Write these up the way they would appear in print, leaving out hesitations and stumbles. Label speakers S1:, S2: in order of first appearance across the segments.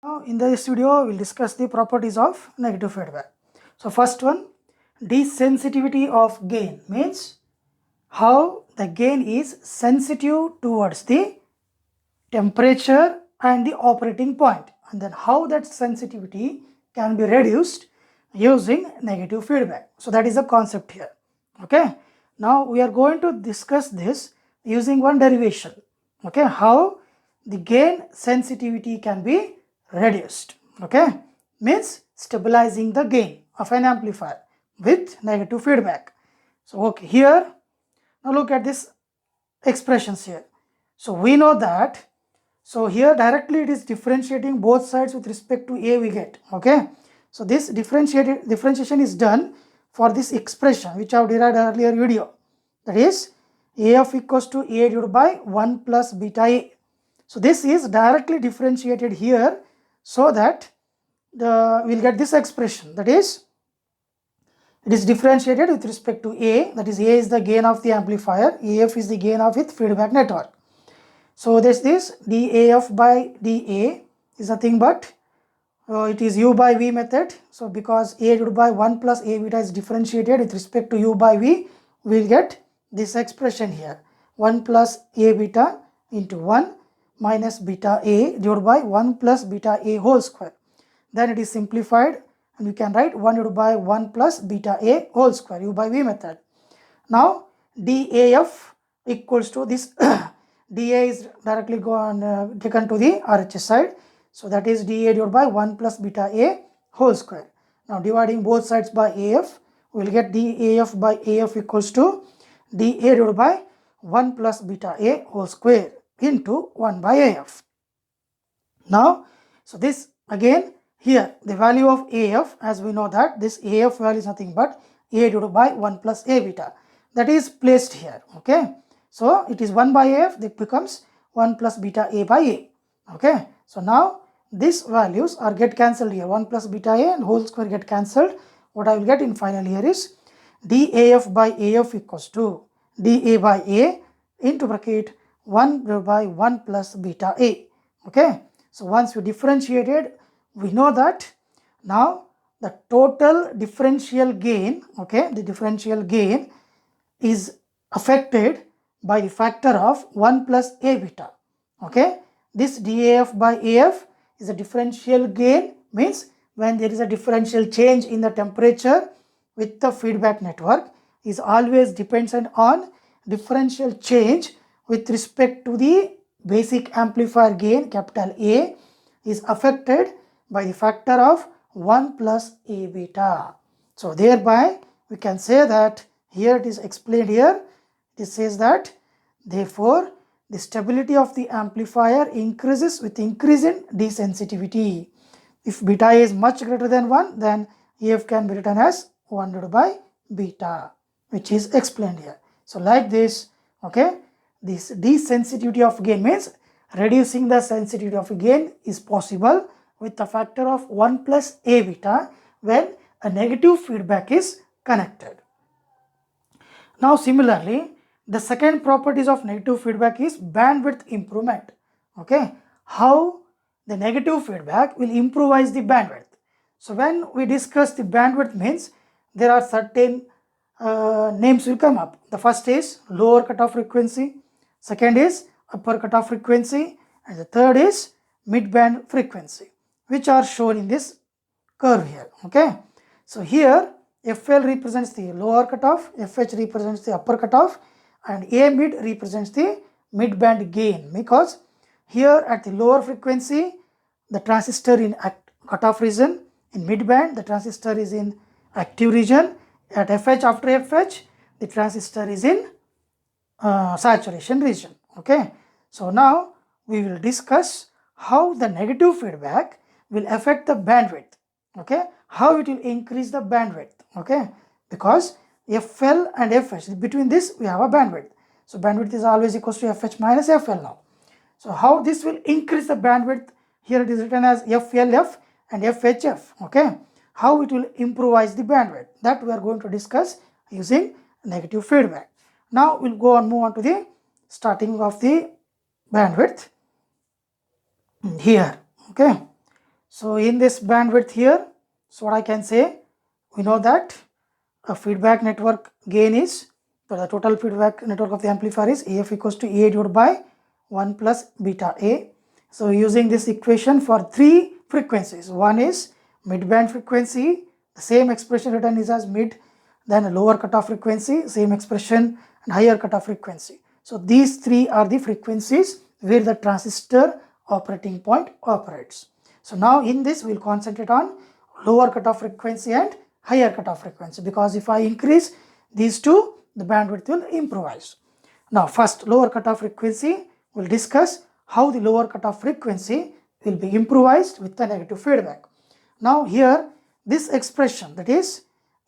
S1: Now in this video we'll discuss the properties of negative feedback. So first one, desensitivity of gain means how the gain is sensitive towards the temperature and the operating point, and then how that sensitivity can be reduced using negative feedback. So that is the concept here. Okay, now we are going to discuss this using one derivation. Okay, how the gain sensitivity can be reduced. Okay, means stabilizing the gain of an amplifier with negative feedback. So okay, here now look at this expressions here. So we know that, so here directly it is differentiating both sides with respect to A we get. Okay, so this differentiation is done for this expression which I have derived earlier video, that is AF equals to A divided by 1 plus beta A. So this is directly differentiated here, so that we'll get this expression, that is it is differentiated with respect to A, that is A is the gain of the amplifier, AF is the gain of its feedback network. So this dAF by dA is nothing but it is U by V method. So because A divided by 1 plus A beta is differentiated with respect to U by V, we will get this expression here, 1 plus A beta into 1 minus beta A divided by 1 plus beta A whole square. Then it is simplified and we can write 1 divided by 1 plus beta A whole square, U by V method. Now dAF equals to this dA is directly taken to the RHS side. So that is dA divided by 1 plus beta A whole square. Now dividing both sides by AF, we will get dAF by AF equals to dA divided by 1 plus beta A whole square into 1 by AF. Now, so this again here the value of AF, as we know that this AF value is nothing but A divided by 1 plus A beta, that is placed here. Okay, so it is 1 by AF, that becomes 1 plus beta A by A. Okay, so now these values are get cancelled here, 1 plus beta A and whole square get cancelled. What I will get in final here is dAF by AF equals to dA by A into bracket 1 divided by 1 plus beta A. Okay, so once we differentiated, we know that now the total differential gain, okay, the differential gain is affected by the factor of 1 plus A beta. Okay, this dAF by AF is a differential gain, means when there is a differential change in the temperature with the feedback network is always dependent on differential change with respect to the basic amplifier gain, capital A, is affected by the factor of 1 plus A beta. So thereby we can say that here it is explained here, it says that therefore the stability of the amplifier increases with increase in desensitivity. If beta A is much greater than 1, then AF can be written as 1 divided by beta, which is explained here. So like this, okay, this desensitivity of gain means reducing the sensitivity of gain is possible with the factor of 1 plus A beta when a negative feedback is connected. Now similarly, the second properties of negative feedback is bandwidth improvement. Okay, how the negative feedback will improvise the bandwidth. So when we discuss the bandwidth means there are certain names will come up. The first is lower cutoff frequency, second is upper cutoff frequency, and the third is mid-band frequency, which are shown in this curve here. Okay, so here FL represents the lower cutoff, FH represents the upper cutoff, and A mid represents the mid-band gain, because here at the lower frequency the transistor in cutoff region, in mid-band the transistor is in active region, at FH after FH the transistor is in saturation region. Okay, so now we will discuss how the negative feedback will affect the bandwidth. Okay, how it will increase the bandwidth. Okay, because FL and FH, between this we have a bandwidth. So bandwidth is always equals to FH minus FL now. So how this will increase the bandwidth, here it is written as FLF and FHF. Okay, how it will improvise the bandwidth, that we are going to discuss using negative feedback. Now we'll go and move on to the starting of the bandwidth here. Okay, So in this bandwidth here, so what I can say, we know that a feedback network gain is, so the total feedback network of the amplifier is AF equals to A divided by 1 plus beta A. So using this equation for 3 frequencies, one is mid-band frequency, the same expression written is as mid, then a lower cutoff frequency, same expression, and higher cutoff frequency. So these 3 are the frequencies where the transistor operating point operates. So now in this we will concentrate on lower cutoff frequency and higher cutoff frequency, because if I increase these two, the bandwidth will improvise. Now first, lower cutoff frequency, we'll discuss how the lower cutoff frequency will be improvised with the negative feedback. Now here this expression, that is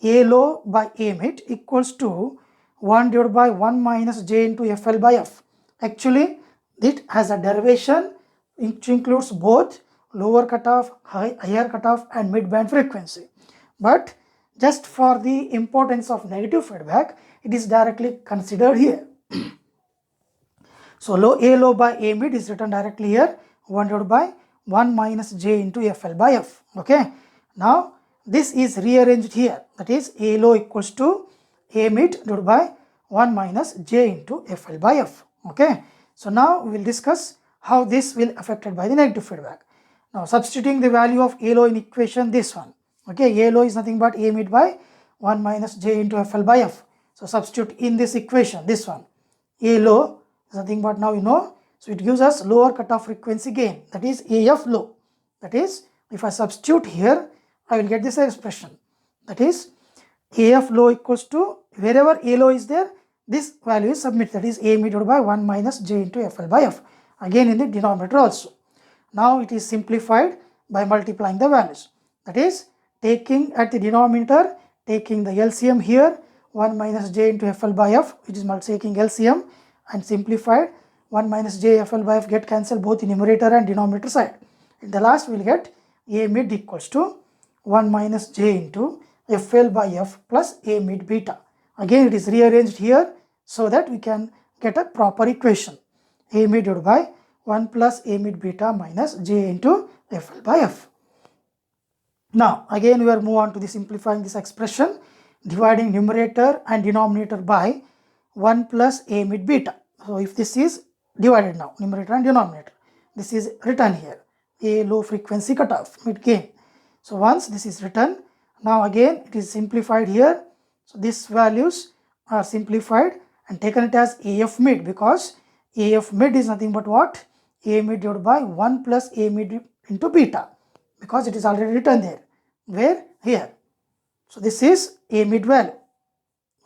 S1: A low by A mid equals to 1 divided by 1 minus J into FL by F. Actually it has a derivation which includes both lower cutoff, higher cutoff and mid band frequency. But just for the importance of negative feedback, it is directly considered here. So A low by A mid is written directly here, 1 divided by 1 minus J into FL by F. Okay. Now this is rearranged here, that is A low equals to A mid divided by 1 minus J into FL by F. Okay. So now we will discuss how this will affected by the negative feedback. Now substituting the value of A low in equation, this one. Okay, A low is nothing but A mid by 1 minus J into FL by F. So substitute in this equation, this one. A low is nothing but, now you know, so it gives us lower cutoff frequency gain, that is AF low. That is, if I substitute here, I will get this expression. That is, AF low equals to, wherever A low is there, this value is submitted, that is A mid divided by 1 minus J into FL by F. Again in the denominator also. Now it is simplified by multiplying the values. That is, taking at the denominator, taking the LCM here, 1 minus J into FL by F, which is taking LCM, and simplified 1 minus J FL by F get cancelled both in numerator and denominator side. In the last we will get A mid equals to 1 minus J into FL by F plus A mid beta. Again it is rearranged here so that we can get a proper equation. A mid divided by 1 plus A mid beta minus J into FL by F. Now again we will move on to the simplifying this expression, dividing numerator and denominator by 1 plus A mid beta. So if this is divided now, numerator and denominator, this is written here, A low frequency cutoff mid gain. So once this is written, now again it is simplified here. So these values are simplified and taken it as AF mid, because AF mid is nothing but what? A mid divided by 1 plus A mid into beta, because it is already written there. Where? Here. So this is A mid value.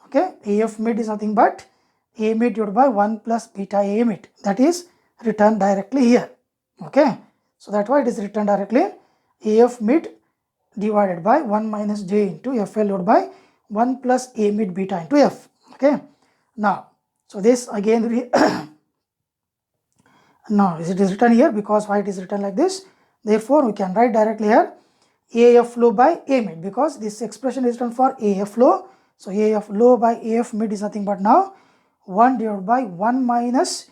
S1: Okay, AF mid is nothing but A mid divided by 1 plus beta A mid, that is written directly here. Okay, so that's why it is written directly AF mid divided by 1 minus J into FL divided by 1 plus A mid beta into F. Okay, now so this again now it is written here, because why it is written like this, therefore we can write directly here AF low by A mid, because this expression is written for AF low. So AF low by AF mid is nothing but now 1 divided by 1 minus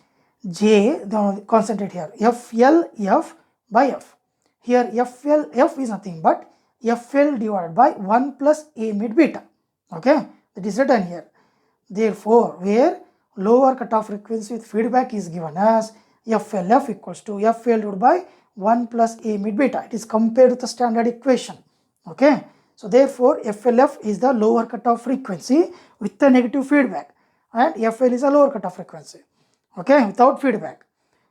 S1: J, concentrate here, FL F by F. Here FL F is nothing but FL divided by 1 plus A mid beta. Okay, that is written here. Therefore, where lower cutoff frequency with feedback is given as FLF equals to FL divided by 1 plus A mid beta. It is compared to the standard equation. Okay, so therefore FLF is the lower cutoff frequency with the negative feedback, and FL is a lower cutoff frequency, okay, without feedback.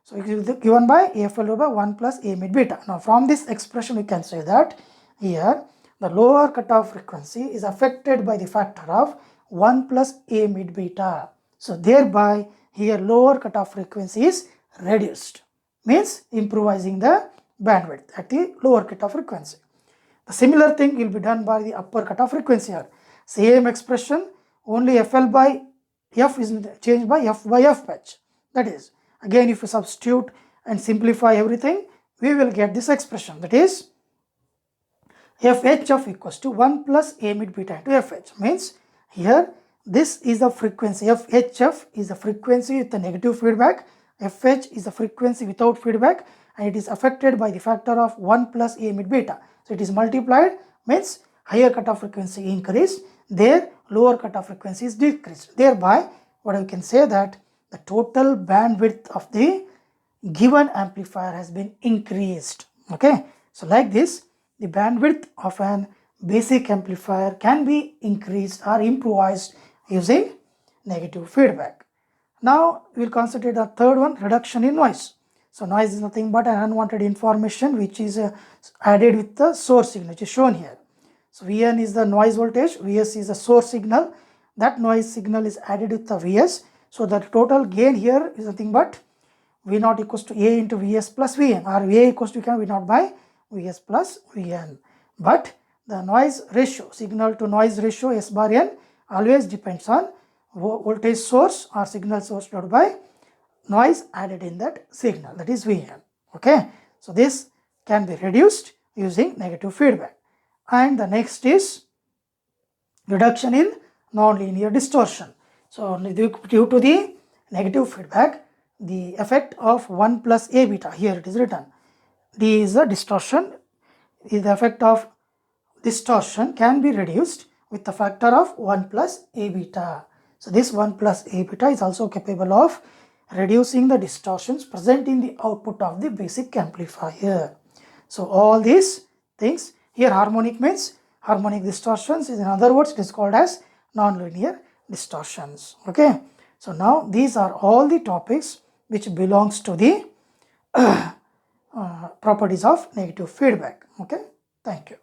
S1: So it is given by FL divided by 1 plus A mid beta. Now from this expression we can say that here the lower cutoff frequency is affected by the factor of 1 plus A mid beta. So thereby here lower cutoff frequency is reduced, means improvising the bandwidth at the lower cutoff frequency. The similar thing will be done by the upper cutoff frequency here. Same expression, only FL by F is changed by F by F patch. That is, again if you substitute and simplify everything, we will get this expression, that is FHF equals to 1 plus A mid beta into FH. Means here this is the frequency, FHF is the frequency with the negative feedback, FH is the frequency without feedback, and it is affected by the factor of 1 plus A mid beta. So it is multiplied, means higher cutoff frequency increased, their lower cutoff frequency is decreased. Thereby, what I can say that the total bandwidth of the given amplifier has been increased. Okay, so like this, the bandwidth of an basic amplifier can be increased or improvised using negative feedback. Now we will concentrate the third one, reduction in noise. So noise is nothing but an unwanted information which is added with the source signal, which is shown here. So Vn is the noise voltage, Vs is the source signal. That noise signal is added with the Vs. So the total gain here is nothing but V0 equals to A into Vs plus Vn, or A equals to V0 by Vs plus Vn. But the noise ratio, signal to noise ratio S bar N, always depends on voltage source or signal source divided by noise added in that signal, that is Vn. Okay, so this can be reduced using negative feedback. And the next is reduction in nonlinear distortion. So due to the negative feedback, the effect of 1 plus A beta, here it is written, D is the distortion, the effect of distortion can be reduced with the factor of 1 plus A beta. So this 1 plus A beta is also capable of reducing the distortions present in the output of the basic amplifier. So all these things, here harmonic means harmonic distortions, in other words it is called as nonlinear distortions. Okay, so now these are all the topics which belongs to the properties of negative feedback. Okay, thank you.